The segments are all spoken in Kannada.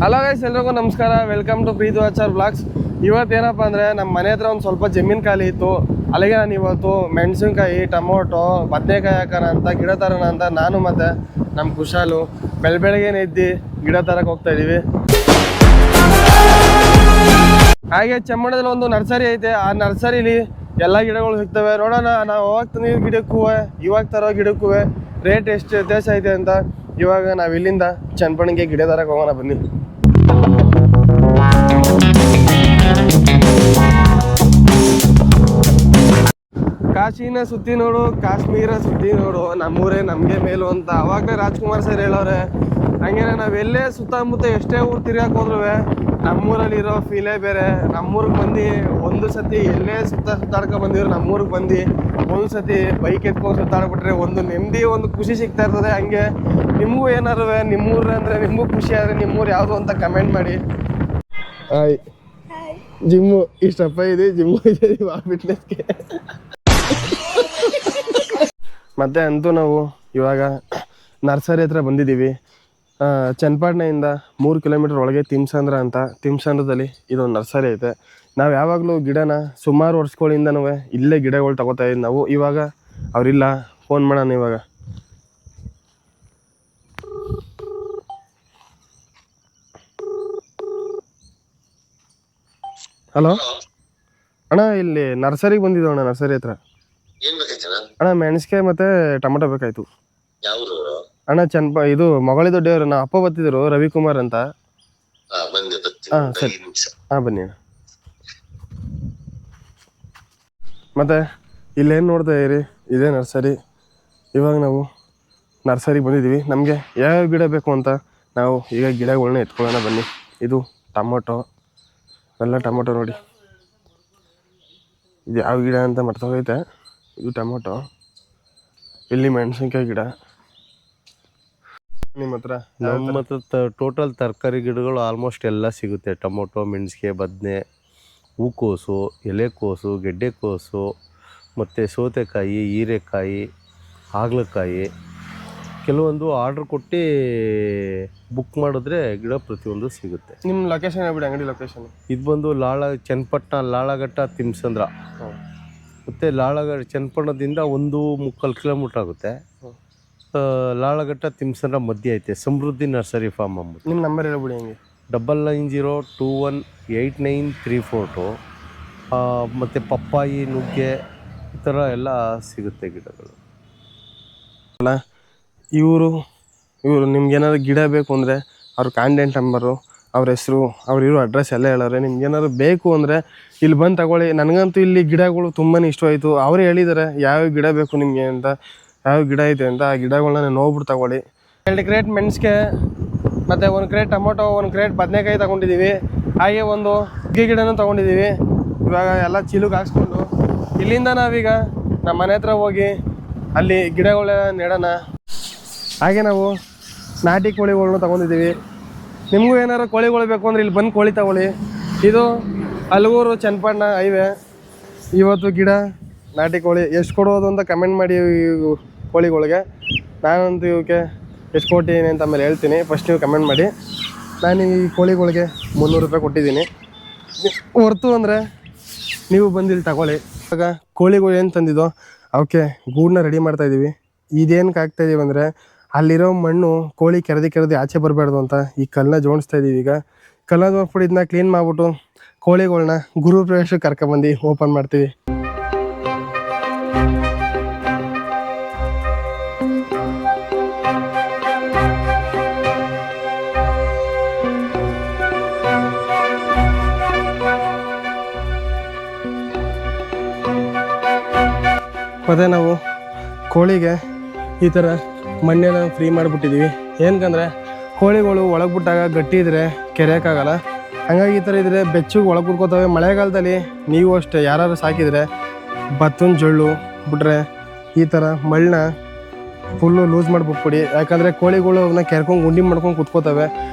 ಹಲೋ ಗೈಸ್, ಎಲ್ರಿಗೂ ನಮಸ್ಕಾರ. Welcome to Preethu Achar vlogs. ಇವತ್ತೇನಪ್ಪ ಅಂದರೆ ನಮ್ಮ ಮನೆ ಹತ್ರ ಒಂದು ಸ್ವಲ್ಪ ಜಮೀನು ಖಾಲಿ ಇತ್ತು. ಅಲ್ಲಿಗೆ ನಾನು ಇವತ್ತು ಮೆಣಸಿನ್ಕಾಯಿ, ಟೊಮೊಟೊ, ಬದನೆಕಾಯಿ ಹಾಕೋಣ ಅಂತ, ಗಿಡ ತರೋಣ ಅಂತ ನಾನು ಮತ್ತು ನಮ್ಮ ಕುಶಾಲು ಬೆಳಗ್ಗೆನೇ ಎದ್ದು ಗಿಡ ತರಕ್ಕೆ ಹೋಗ್ತಾ ಇದ್ದೀವಿ. ಹಾಗೆ ಚೆಮ್ಮಣ್ಣದಲ್ಲಿ ಒಂದು ನರ್ಸರಿ ಐತೆ. ಆ ನರ್ಸರಿಲಿ ಎಲ್ಲ ಗಿಡಗಳು ಸಿಗ್ತವೆ. ನೋಡೋಣ, ನಾವು ಅವಾಗ ತಂದಿದ್ದ ಗಿಡಕ್ಕೂ ಇವಾಗ ತರೋ ಗಿಡಕ್ಕೂ ರೇಟ್ ಎಷ್ಟು ವ್ಯತ್ಯಾಸ ಐತೆ ಅಂತ. ಇವಾಗ ನಾವು ಇಲ್ಲಿಂದ ಚನ್ನಪಣ್ಣಗೆ ಗಿಡ ತರಕ್ಕೆ ಹೋಗೋಣ, ಬನ್ನಿ. ಕಾಶಿನ ಸುತ್ತಿ ನೋಡು, ಕಾಶ್ಮೀರ ಸುತ್ತಿ ನೋಡು, ನಮ್ಮೂರೇ ನಮಗೆ ಮೇಲು ಅಂತ ಅವಾಗಲೇ ರಾಜ್ಕುಮಾರ್ ಸರ್ ಹೇಳೋರೆ. ಹಂಗೇನೆ ನಾವೆಲ್ಲೇ ಸುತ್ತಮುತ್ತ ಎಷ್ಟೇ ಊರು ತಿರ್ಗಾಕ್ ಹೋದ್ರೂ ನಮ್ಮೂರಲ್ಲಿರೋ ಫೀಲೇ ಬೇರೆ. ನಮ್ಮೂರಿಗೆ ಬಂದು ಒಂದು ಸತಿ ಎಲ್ಲೇ ಸುತ್ತಾಡ್ಕೊ ಬಂದಿದ್ರು, ನಮ್ಮೂರಿಗೆ ಬಂದು ಒಂದು ಸತಿ ಬೈಕ್ ಎತ್ಕೊಂಡು ಸುತ್ತಾಡ್ಬಿಟ್ರೆ ಒಂದು ನೆಮ್ಮದಿ, ಒಂದು ಖುಷಿ ಸಿಗ್ತಾ ಇರ್ತದೆ. ಹಂಗೆ ನಿಮಗೂ ಏನಾರು ನಿಮ್ಮೂರು ಅಂದರೆ ನಿಮಗೂ ಖುಷಿ ಆದರೆ ನಿಮ್ಮೂರು ಯಾವುದು ಅಂತ ಕಮೆಂಟ್ ಮಾಡಿ. ಹಾಯ್, ಜಿಮ್ಮು ಇಷ್ಟಪ್ಪ ಇದೆ, ಜಿಮ್ಮು ಇದೆ ಆ ಫಿಟ್ನೆಸ್ಗೆ. ಮತ್ತೆ ಅಂತೂ ನಾವು ಇವಾಗ ನರ್ಸರಿ ಹತ್ರ ಬಂದಿದ್ದೀವಿ. ಚನ್ನಪಟ್ಟಣದಿಂದ 3 ಕಿಲೋಮೀಟರ್ ಒಳಗೆ ತಿಮ್ಸಂದ್ರ ಅಂತ. ತಿಮ್ಸಂದ್ರದಲ್ಲಿ ಇದೊಂದು ನರ್ಸರಿ ಐತೆ. ನಾವು ಯಾವಾಗಲೂ ಗಿಡನ ಸುಮಾರು ವರ್ಷಗಳಿಂದನೂ ಇಲ್ಲೇ ಗಿಡಗಳು ತಗೋತಾ ಇದ್ದೀವಿ ನಾವು. ಇವಾಗ ಅವರಿಲ್ಲ, ಫೋನ್ ಮಾಡೋಣ ಇವಾಗ. ಹಲೋ ಅಣ್ಣ, ಇಲ್ಲಿ ನರ್ಸರಿಗೆ ಬಂದಿದ್ದು ಅಣ್ಣ, ನರ್ಸರಿ ಹತ್ರ. ಅಣ್ಣ ಮೆಣಸಿಕಾಯಿ ಮತ್ತೆ ಟೊಮೊಟೊ ಬೇಕಾಯ್ತು ಅಣ್ಣ. ಇದು ಮೊಗಳಿ ದೊಡ್ಡವರು, ನಾ ಅಪ್ಪ ಬರ್ತಿದ್ರು, ರವಿಕುಮಾರ್ ಅಂತ. ಹಾಂ ಸರಿ, ಹಾಂ ಬನ್ನಿ ಅಣ್ಣ. ಮತ್ತೆ ಇಲ್ಲೇನು ನೋಡ್ತಾ ಇರಿ, ಇದೇ ನರ್ಸರಿ. ಇವಾಗ ನಾವು ನರ್ಸರಿಗೆ ಬಂದಿದ್ದೀವಿ. ನಮಗೆ ಯಾವ್ಯಾವ ಗಿಡ ಬೇಕು ಅಂತ ನಾವು ಈಗ ಗಿಡಗಳನ್ನ ಎತ್ಕೊಳ್ಳೋಣ ಬನ್ನಿ. ಇದು ಟೊಮೊಟೊ, ಎಲ್ಲ ಟೊಮೊಟೊ ನೋಡಿ. ಇದು ಯಾವ ಗಿಡ ಅಂತ ಮರ್ತೋಗೈತೆ. ಇದು ಟೊಮೊಟೊ, ಇಲ್ಲಿ ಮೆಣಸಿನ್ಕಾಯಿ ಗಿಡ. ನಿಮ್ಮ ಹತ್ರ ಟೋಟಲ್ ತರಕಾರಿ ಗಿಡಗಳು ಆಲ್ಮೋಸ್ಟ್ ಎಲ್ಲ ಸಿಗುತ್ತೆ. ಟೊಮೊಟೊ, ಮೆಣಸಿನ್ಕಾಯಿ, ಬದನೆ, ಹೂಕೋಸು, ಎಲೆಕೋಸು, ಗೆಡ್ಡೆಕೋಸು, ಮತ್ತು ಸೌತೆಕಾಯಿ, ಹೀರೆಕಾಯಿ, ಹಾಗಲಕಾಯಿ. ಕೆಲವೊಂದು ಆರ್ಡ್ರ್ ಕೊಟ್ಟು ಬುಕ್ ಮಾಡಿದ್ರೆ ಗಿಡ ಪ್ರತಿಯೊಂದು ಸಿಗುತ್ತೆ. ನಿಮ್ಮ ಲೊಕೇಶನ್ ಹೇಳ್ಬಿಡಿ, ಅಂಗಡಿ ಲೊಕೇಶನ್. ಇದು ಬಂದು ಚನ್ನಪಟ್ಟಣ ಲಾಳಘಟ್ಟ ತಿಮ್ಸಂದ್ರ. ಮತ್ತು ಚನ್ನಪಟ್ಟಣದಿಂದ 1.25 ಕಿಲೋಮೀಟ್ರ್ ಆಗುತ್ತೆ. ಲಾಳಘಟ್ಟ ತಿಮ್ಸಂದ್ರ ಮಧ್ಯೆ ಐತೆ ಸಮೃದ್ಧಿ ನರ್ಸರಿ ಫಾರ್ಮ್ ಅಂದ್ಬಿಟ್ಟು. ನಿಮ್ಮ ನಂಬರ್ ಹೇಳ್ಬಿಡಿ ಹಂಗೆ. 9902183342. ಮತ್ತು ಪಪ್ಪಾಯಿ, ನುಗ್ಗೆ, ಈ ಥರ ಎಲ್ಲ ಸಿಗುತ್ತೆ ಗಿಡಗಳು. ಅಲ್ಲ, ಇವರು ನಿಮ್ಗೇನಾದ್ರು ಗಿಡ ಬೇಕು ಅಂದರೆ ಅವ್ರ ಕಾಂಟ್ಯಾಕ್ಟ್ ನಂಬರು, ಅವ್ರ ಹೆಸರು, ಅವ್ರಿರೋ ಅಡ್ರೆಸ್ ಎಲ್ಲ ಹೇಳೋರೆ. ನಿಮ್ಗೇನಾದ್ರು ಬೇಕು ಅಂದರೆ ಇಲ್ಲಿ ಬಂದು ತಗೊಳ್ಳಿ. ನನಗಂತೂ ಇಲ್ಲಿ ಗಿಡಗಳು ತುಂಬಾ ಇಷ್ಟವಾಯಿತು. ಅವರೇ ಹೇಳಿದ್ದಾರೆ ಯಾವ್ಯಾವ ಗಿಡ ಬೇಕು ನಿಮಗೆ ಅಂತ, ಯಾವ ಗಿಡ ಐತೆ ಅಂತ. ಆ ಗಿಡಗಳನ್ನ ನೋಡ್ಬಿಟ್ಟು ತಗೊಳ್ಳಿ. 2 ಕ್ರೇಟ್ ಮೆಣಸಿಗೆ ಮತ್ತು 1 ಕ್ರೇಟ್ ಟೊಮೊಟೊ, 1 ಕ್ರೇಟ್ ಬದನೆಕಾಯಿ ತೊಗೊಂಡಿದ್ದೀವಿ. ಹಾಗೆ ಒಂದು ನುಗ್ಗೆ ಗಿಡನೂ ತೊಗೊಂಡಿದ್ದೀವಿ. ಇವಾಗ ಎಲ್ಲ ಚೀಲಕ್ಕೆ ಹಾಕ್ಸ್ಕೊಂಡು ಇಲ್ಲಿಂದ ನಾವೀಗ ನಮ್ಮ ಮನೆ ಹತ್ರ ಹೋಗಿ ಅಲ್ಲಿ ಗಿಡಗಳ ನೆಡೋಣ. ಹಾಗೆ ನಾವು ನಾಟಿ ಕೋಳಿಗಳನ್ನ ತೊಗೊಂಡಿದ್ದೀವಿ. ನಿಮಗೂ ಏನಾರು ಕೋಳಿಗಳು ಬೇಕು ಅಂದರೆ ಇಲ್ಲಿ ಬಂದು ಕೋಳಿ ತಗೊಳ್ಳಿ. ಇದು ಅಲಗೂರು ಚನ್ನಪಟ್ಟಣ ಹೈವೇ. ಇವತ್ತು ಗಿಡ ನಾಟಿ ಕೋಳಿ ಎಷ್ಟು ಕೊಡೋದು ಅಂತ ಕಮೆಂಟ್ ಮಾಡಿ. ಕೋಳಿಗಳಿಗೆ ನಾನಂತೂ ಇವಕ್ಕೆ ಎಷ್ಟು ಕೊಟ್ಟಿದ್ದೀನಿ ಅಂತ ಆಮೇಲೆ ಹೇಳ್ತೀನಿ. ಫಸ್ಟ್ ನೀವು ಕಮೆಂಟ್ ಮಾಡಿ. ನಾನು ಈ ಕೋಳಿಗಳಿಗೆ 300 ರೂಪಾಯಿ ಕೊಟ್ಟಿದ್ದೀನಿ. ಹೊರ್ತು ಅಂದರೆ ನೀವು ಬಂದಿಲ್ಲಿ ತಗೊಳ್ಳಿ. ಇವಾಗ ಕೋಳಿಗಳು ಏನು ತಂದಿದ್ದೋ ಅವಕ್ಕೆ ಗೂಡನ್ನ ರೆಡಿ ಮಾಡ್ತಾಯಿದ್ದೀವಿ. ಇದೇನಕ್ಕೆ ಆಗ್ತಾಯಿದ್ದೀವಿ ಅಂದರೆ ಅಲ್ಲಿರೋ ಮಣ್ಣು ಕೋಳಿ ಕೆರೆದು ಆಚೆ ಬರಬಾರ್ದು ಅಂತ ಈ ಕಲ್ಲನ್ನ ಜೋಡಿಸ್ತಾ ಇದ್ದೀವಿ. ಈಗ ಕಲ್ಲನ್ನ ಜೋಡಿಸ್ಬಿಟ್ಟು ಇದನ್ನ ಕ್ಲೀನ್ ಮಾಡಿಬಿಟ್ಟು ಕೋಳಿಗಳನ್ನ ಗುರು ಪ್ರವೇಶಕ್ಕೆ ಕರ್ಕೊಬಂದು ಓಪನ್ ಮಾಡ್ತೀವಿ. ಮತ್ತು ನಾವು ಕೋಳಿಗೆ ಈ ಥರ ಮಣ್ಣೆಲ್ಲ ಫ್ರೀ ಮಾಡಿಬಿಟ್ಟಿದ್ದೀವಿ. ಏನಕ್ಕಂದರೆ ಕೋಳಿಗಳು ಒಳಗೆ ಬಿಟ್ಟಾಗ ಗಟ್ಟಿ ಇದ್ದರೆ ಕೆರೆಯೋಕ್ಕಾಗಲ್ಲ. ಹಾಗಾಗಿ ಈ ಥರ ಇದ್ದರೆ ಬೆಚ್ಚಗೆ ಒಳಗೆ ಕುತ್ಕೋತವೆ. ಮಳೆಗಾಲದಲ್ಲಿ ನೀವು ಅಷ್ಟೇ ಯಾರು ಸಾಕಿದರೆ ಭತ್ತದ ಜೊಳ್ಳು ಬಿಟ್ರೆ ಈ ಥರ ಮಣ್ಣನ್ನ ಫುಲ್ಲು ಲೂಸ್ ಮಾಡಿಬಿಟ್ಬಿಡಿ. ಯಾಕಂದರೆ ಕೋಳಿಗಳು ಅವನ್ನ ಕೆರ್ಕೊಂಡು ಗುಂಡಿ ಮಾಡ್ಕೊಂಡು ಕುತ್ಕೋತವೆ.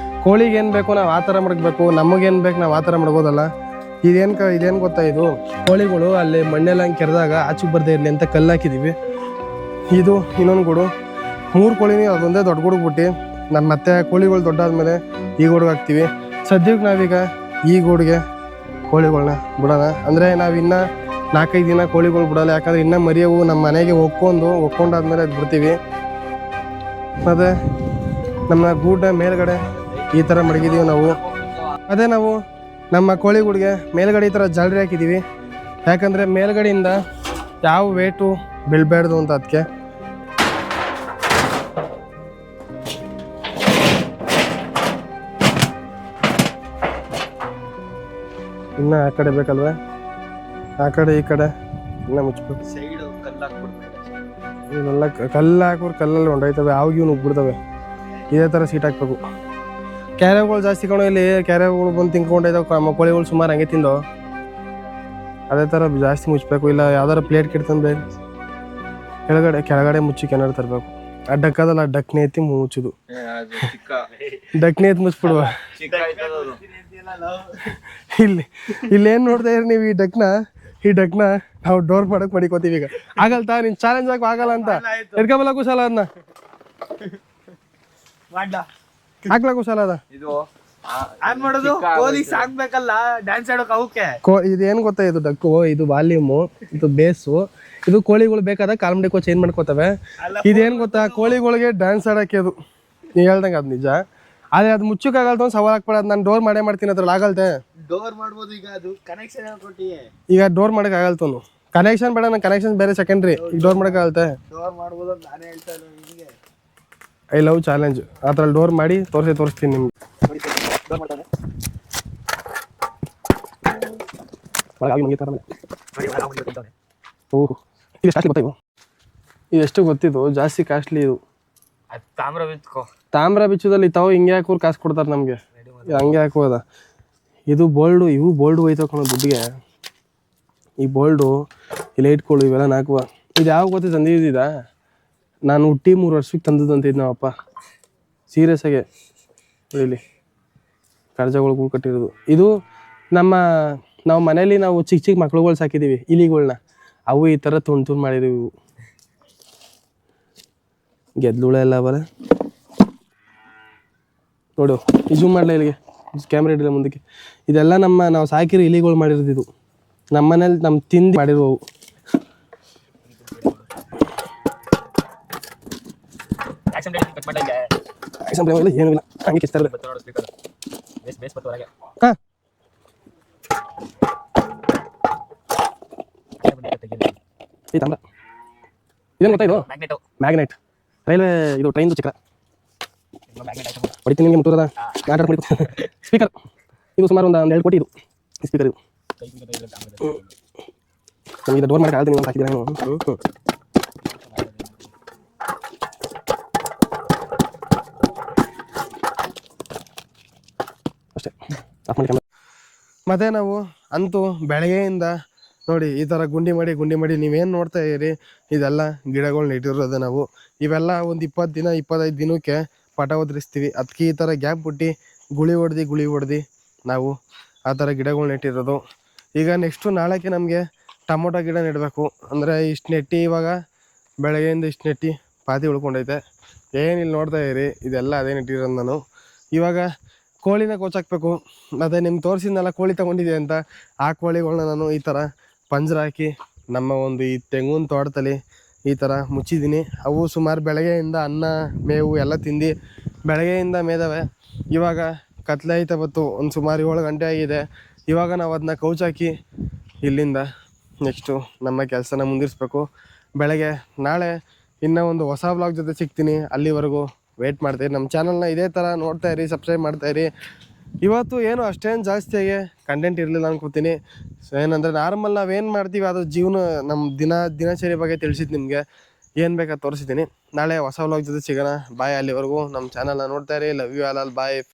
ಕೋಳಿಗೆ ಏನು ಬೇಕು ನಾವು ಆ ಥರ ಮಡಗಬೇಕು, ನಮಗೇನು ಬೇಕು ನಾವು ಆ ಥರ ಮಡಗೋದಲ್ಲ. ಇದೇನು ಗೊತ್ತಾ, ಇದು ಕೋಳಿಗಳು ಅಲ್ಲಿ ಮಣ್ಣೆಲ್ಲ ಹಂಗೆ ಕೆರೆದಾಗ ಆಚೆಗೆ ಬರದೇ ಇರಲಿ ಅಂತ ಕಲ್ಲು ಹಾಕಿದ್ದೀವಿ. ಇದು ಇನ್ನೊಂದು ಗೂಡು. 3 ಕೋಳಿನಿ ಅದೊಂದೇ ದೊಡ್ಡ ಗೂಡಿಗೆ ಬಿಟ್ಟು ನಮ್ಮ ಮತ್ತೆ ಕೋಳಿಗಳು ದೊಡ್ಡಾದ್ಮೇಲೆ ಈ ಗೂಡಿಗೆ ಹಾಕ್ತೀವಿ. ಸದ್ಯಕ್ಕೆ ನಾವೀಗ ಈ ಗೂಡಿಗೆ ಕೋಳಿಗಳನ್ನ ಬಿಡೋಣ. ಅಂದರೆ ನಾವಿನ್ನ 4-5 ದಿನ ಕೋಳಿಗಳು ಬಿಡೋಲ್ಲ, ಯಾಕಂದರೆ ಇನ್ನೂ ಮರಿಯವು ನಮ್ಮ ಮನೆಗೆ ಒಕ್ಕೊಂಡಾದ್ಮೇಲೆ ಅದು ಬಿಡ್ತೀವಿ. ಮತ್ತು ನಮ್ಮ ಗೂಡ ಮೇಲ್ಗಡೆ ಈ ಥರ ಮಡಗಿದ್ದೀವಿ ನಾವು. ಅದೇ ನಾವು ನಮ್ಮ ಕೋಳಿಗಳಿಗೆ ಮೇಲ್ಗಡೆ ಈ ಥರ ಜಾಲರಿ ಹಾಕಿದ್ದೀವಿ, ಯಾಕಂದರೆ ಮೇಲ್ಗಡೆಯಿಂದ ಯಾವ ವೇಟು ಬೀಳಬಾರ್ದು ಅಂತ. ಅದಕ್ಕೆ ಇನ್ನು ಆ ಕಡೆ ಬೇಕಲ್ವ, ಆ ಕಡೆ ಈ ಕಡೆ ಇನ್ನ ಮುಚ್ಚಬೇಕು. ಇವೆಲ್ಲ ಕಲ್ಲು ಹಾಕೋರು ಕಲ್ಲಲ್ಲಿ ಹೊಂಡೋಯ್ತವೆ, ಆವಾಗ ಇವು ನುಗ್ಬಿಡ್ತವೆ. ಇದೇ ಥರ ಸೀಟ್ ಹಾಕ್ಬೇಕು. ಕ್ಯಾರೆಗಳು ಜಾಸ್ತಿ ಕಣೋ ಇಲ್ಲಿ, ಕ್ಯಾರೆಗಳು ಬಂದು ತಿನ್ಕೊಂಡೈತಾವೆ, ನಮ್ಮ ಕೋಳಿಗಳು ಸುಮಾರು ಹಂಗೆ ತಿಂದವು. ಅದೇ ಥರ ಜಾಸ್ತಿ ಮುಚ್ಚಬೇಕು, ಇಲ್ಲ ಯಾವ್ದಾರ ಪ್ಲೇಟ್ ಕಿಡ್ತಂದು ಕೆಳಗಡೆ ಮುಚ್ಚಿ ಕೆನಾರು ತರಬೇಕು. ಆ ಡಕ್ಕದಲ್ಲ, ಆ ಡಕ್ನೆ ಎತ್ತಿ ಮುಚ್ಚುದು, ಡಕ್ನೆ ಎತ್ತಿ ಮುಚ್ಚಿಬಿಡುವ. ಇಲ್ಲೇನು ನೋಡ್ತಾ ಇರಿ ನೀವು, ಈ ಡಕ್ನ ನಾವು ಡೋರ್ ಮಾಡಕ್ ಮಡಿಕೋತೀವಿ. ಈಗ ಆಗಲ್ತಾ ನೀನ್ ಚಾಲೆಂಜ್ ಹಾಕೋ ಆಗಲ್ಲ ಅಂತ ಎಡ್ಕಬಲ್ಲ ಕುಶಾಲ ಅದನ್ನ ಹಾಕ್ಲಾ ಕುಶಾಲ ಅದ ಇದೇನು ಗೊತ್ತಾ, ಇದು ಡಕ್ಕು, ಇದು ವಾಲ್ಯೂಮು, ಇದು ಬೇಸು, ಇದು ಕೋಳಿಗಳು ಬೇಕಾದಾಗ ಕಾಲ್ ಮಡಿಕೋ ಚೇಂಜ್ ಮಾಡ್ಕೋತವೆ. ಇದೇನು ಗೊತ್ತಾ, ಕೋಳಿಗಳಿಗೆ ಡ್ಯಾನ್ಸ್ ಆಡಕ್ಕೆ ಅದು. ನೀವು ಹೇಳ್ದಂಗೆ ಅದು ನಿಜ, ಆದ್ರೆ ಅದು ಮುಚ್ಚಕ್ಕಾಗಲ್ತ ಒಂದು ಸವಾಲ್ ಹಾಕ್ಬಿಡೋದು. ನಾನು ಡೋರ್ ಮಾಡ್ತೀನಿ ಅದ್ರಲ್ಲಿ ಆಗಲ್ತೆ. ಡೋರ್ ಮಾಡ್ಬೋದು, ಈಗ ಅದು ಕನೆಕ್ಷನ್ ಕೊಟ್ಟಿಯೇ. ಈಗ ಡೋರ್ ಮಾಡಕ್ ಆಗಲ್ತು, ಕನೆಕ್ಷನ್ ಬೇಡ, ನನ್ನ ಕನೆಕ್ಷನ್ ಬೇರೆ ಸೆಕೆಂಡ್ರಿ. ಈಗ ಡೋರ್ ಮಾಡಕ್ ಆಗಲ್ತೆ. ಡೋರ್ ಮಾಡ್ಬೋದು ಅಂತ ನಾನೇ ಹೇಳ್ತಾ ಇಲ್ಲ ನಿಮಗೆ. I love challenge. ಆ ಥರ ಡೋರ್ ಮಾಡಿ ತೋರಿಸ್ತೀನಿ ನಿಮ್ಗೆ. ಓಹ್ ಇದು ಕಾಸ್ಟ್ಲಿ ಗೊತ್ತಾಯ್ತು, ಇದೆಷ್ಟು ಗೊತ್ತಿದ್ದು, ಜಾಸ್ತಿ ಕಾಸ್ಟ್ಲಿ ಇದು. ತಾಮ್ರ ಬಿಚ್ಚುದಲ್ಲಿ ತಾವು ಹಿಂಗೆ ಹಾಕೋರು ಕಾಸು ಕೊಡ್ತಾರೆ ನಮಗೆ, ಹಂಗೆ ಹಾಕೋದ. ಇದು ಬೋಲ್ಡು, ಇವು ಬೋಲ್ಡು ಹೋಯ್ತು ಕಣೋ ದುಡ್ಡಿಗೆ. ಈ ಬೋಲ್ಡು ಇಲ್ಲ ಇಟ್ಕೊಳ್ಳು, ಇವೆಲ್ಲ ನಾಲ್ಕುವ. ಇದು ಯಾವ ಗೊತ್ತಿ ತಂದಿದ್ದ, ನಾನು ಹುಟ್ಟಿ 3 ವರ್ಷಕ್ಕೆ ತಂದದಂತಿದ್ದು ನಾವಪ್ಪ, ಸೀರಿಯಸ್ ಆಗಿ. ಇಲ್ಲಿ ಕರ್ಜಗಳು ಕಟ್ಟಿರೋದು ಇದು. ನಾವು ಮನೇಲಿ ನಾವು ಚಿಕ್ಕ ಮಕ್ಳುಗಳು ಸಾಕಿದ್ದೀವಿ, ಇಲಿಗಳನ್ನ, ಅವು ಈ ಥರ ತುಂಡು ಮಾಡಿದ್ದೀವಿ. ಇವು ಗೆದ್ಲುಳ ಎಲ್ಲ ಬರ ನೋಡು, ಈ ಜೂಮ್ ಮಾಡಲ ಇಲ್ಲಿಗೆ, ಕ್ಯಾಮ್ರಾ ಇಡಲಿಲ್ಲ ಮುಂದಕ್ಕೆ. ಇದೆಲ್ಲ ನಾವು ಸಾಕಿರೋ ಇಲಿಗಳು ಮಾಡಿರೋದು. ಇದು ನಮ್ಮ ಮನೇಲಿ ನಮ್ಮ ತಿಂದು ಮಾಡಿರುವವು. ಏನೂ ಇಲ್ಲ, ಹಂಗೆ ಕಿಸ್ತಾರೆ. ಹಾಂ ಈ ತಾಮ್ರ ಇದೇನು ಗೊತ್ತಾ, ಇದು ಮ್ಯಾಗ್ನೆಟ್. ರೈಲ್ವೆ ಇದು ಟ್ರೈನ್ದು ಚಕ್ರ ಹೊಡಿತೀನಿ ನಿಮಗೆ ಮುಟ್ಟೂರದ ನಾಟಕ ಮಾಡಿ. ಸ್ಪೀಕರ್ ಇದು ಸುಮಾರು ಒಂದು 2 ಕೋಟಿ ಇದು ಸ್ಪೀಕರ್. ಇದು ನಮಗೆ ಡೋರ್ ಮಾಡಿ ಆಳ್ತೀನಿ ಹಾಕಿದ್ದೀನಿ ನಾನು ಅಷ್ಟೇ. ಮತ್ತೆ ನಾವು ಅಂತೂ ಬೆಳಗ್ಗೆಯಿಂದ ನೋಡಿ ಈ ಥರ ಗುಂಡಿ ಮಾಡಿ ನೀವೇನು ನೋಡ್ತಾ ಇದ್ದೀರಿ, ಇದೆಲ್ಲ ಗಿಡಗಳು ನೆಟ್ಟಿರೋದು ನಾವು. ಇವೆಲ್ಲ ಒಂದು 20 ದಿನ 25 ದಿನಕ್ಕೆ ಪಟ ಉದ್ರಿಸ್ತೀವಿ. ಅದಕ್ಕೆ ಈ ಥರ ಗ್ಯಾಪ್ ಬಿಟ್ಟು ಗುಳಿ ಹೊಡೆದು ನಾವು ಆ ಥರ ಗಿಡಗಳು ನೆಟ್ಟಿರೋದು. ಈಗ ನೆಕ್ಸ್ಟು ನಾಳೆಗೆ ನಮಗೆ ಟೊಮೊಟೊ ಗಿಡ ನೆಡಬೇಕು. ಅಂದರೆ ಇಷ್ಟು ನೆಟ್ಟು, ಇವಾಗ ಬೆಳಗ್ಗೆಯಿಂದ ಇಷ್ಟು ನೆಟ್ಟು ಪಾತಿ ಉಳ್ಕೊಂಡೈತೆ. ಏನಿಲ್ಲ ನೋಡ್ತಾ ಇರಿ, ಇದೆಲ್ಲ ಅದೇ ನೆಟ್ಟಿರೋದು ನಾನು. ಇವಾಗ ಕೋಳಿನ ಕೋಚಾಕ್ಬೇಕು. ಅದೇ ನಿಮ್ಗೆ ತೋರಿಸಿದ್ನಲ್ಲ ಕೋಳಿ ತೊಗೊಂಡಿದ್ದೆ ಅಂತ, ಆ ಕೋಳಿಗಳನ್ನ ನಾನು ಈ ಥರ ಪಂಜರ ಹಾಕಿ ನಮ್ಮ ಒಂದು ಈ ತೆಂಗಿನ ತೋಟದಲ್ಲಿ ಈ ಥರ ಮುಚ್ಚಿದ್ದೀನಿ. ಅವು ಸುಮಾರು ಬೆಳಗ್ಗೆಯಿಂದ ಅನ್ನ ಮೇವು ಎಲ್ಲ ತಿಂದು ಬೆಳಗ್ಗೆಯಿಂದ ಮೇದವೆ. ಇವಾಗ ಕತ್ಲೈತೆ ಬತ್ತು, ಒಂದು ಸುಮಾರು 7 ಗಂಟೆ ಆಗಿದೆ. ಇವಾಗ ನಾವು ಅದನ್ನ ಕೌಚಾಕಿ ಇಲ್ಲಿಂದ ನೆಕ್ಸ್ಟು ನಮ್ಮ ಕೆಲಸನ ಮುಂದಿರಿಸ್ಬೇಕು. ಬೆಳಗ್ಗೆ ನಾಳೆ ಇನ್ನೂ ಒಂದು ಹೊಸ ವ್ಲಾಗ್ ಜೊತೆ ಸಿಗ್ತೀನಿ. ಅಲ್ಲಿವರೆಗೂ ವೆಯ್ಟ್ ಮಾಡ್ತಾಯಿರಿ. ನಮ್ಮ ಚಾನಲ್ನ ಇದೇ ಥರ ನೋಡ್ತಾಯಿರಿ, ಸಬ್ಸ್ಕ್ರೈಬ್ ಮಾಡ್ತಾಯಿರಿ. ಇವತ್ತು ಏನು ಅಷ್ಟೇನು ಜಾಸ್ತಿಯಾಗಿ ಕಂಟೆಂಟ್ ಇರಲಿಲ್ಲ ಅನ್ಕೋತೀನಿ. ಸೊ ಏನಂದರೆ ನಾರ್ಮಲ್ ನಾವೇನು ಮಾಡ್ತೀವಿ ಅದು ಜೀವನ, ನಮ್ಮ ದಿನಚರಿ ಬಗ್ಗೆ ತಿಳಿಸಿದ್ದು ನಿಮಗೆ. ಏನು ಬೇಕಾದ ತೋರಿಸಿದ್ದೀನಿ. ನಾಳೆ ಹೊಸ ವ್ಲಾಗ್ ಜೊತೆ ಸಿಗೋಣ. ಬಾಯ್. ಅಲ್ಲಿವರೆಗೂ ನಮ್ಮ ಚಾನಲ್ನ ನೋಡ್ತಾಯಿರಿ. Love you all. ಬಾಯ್.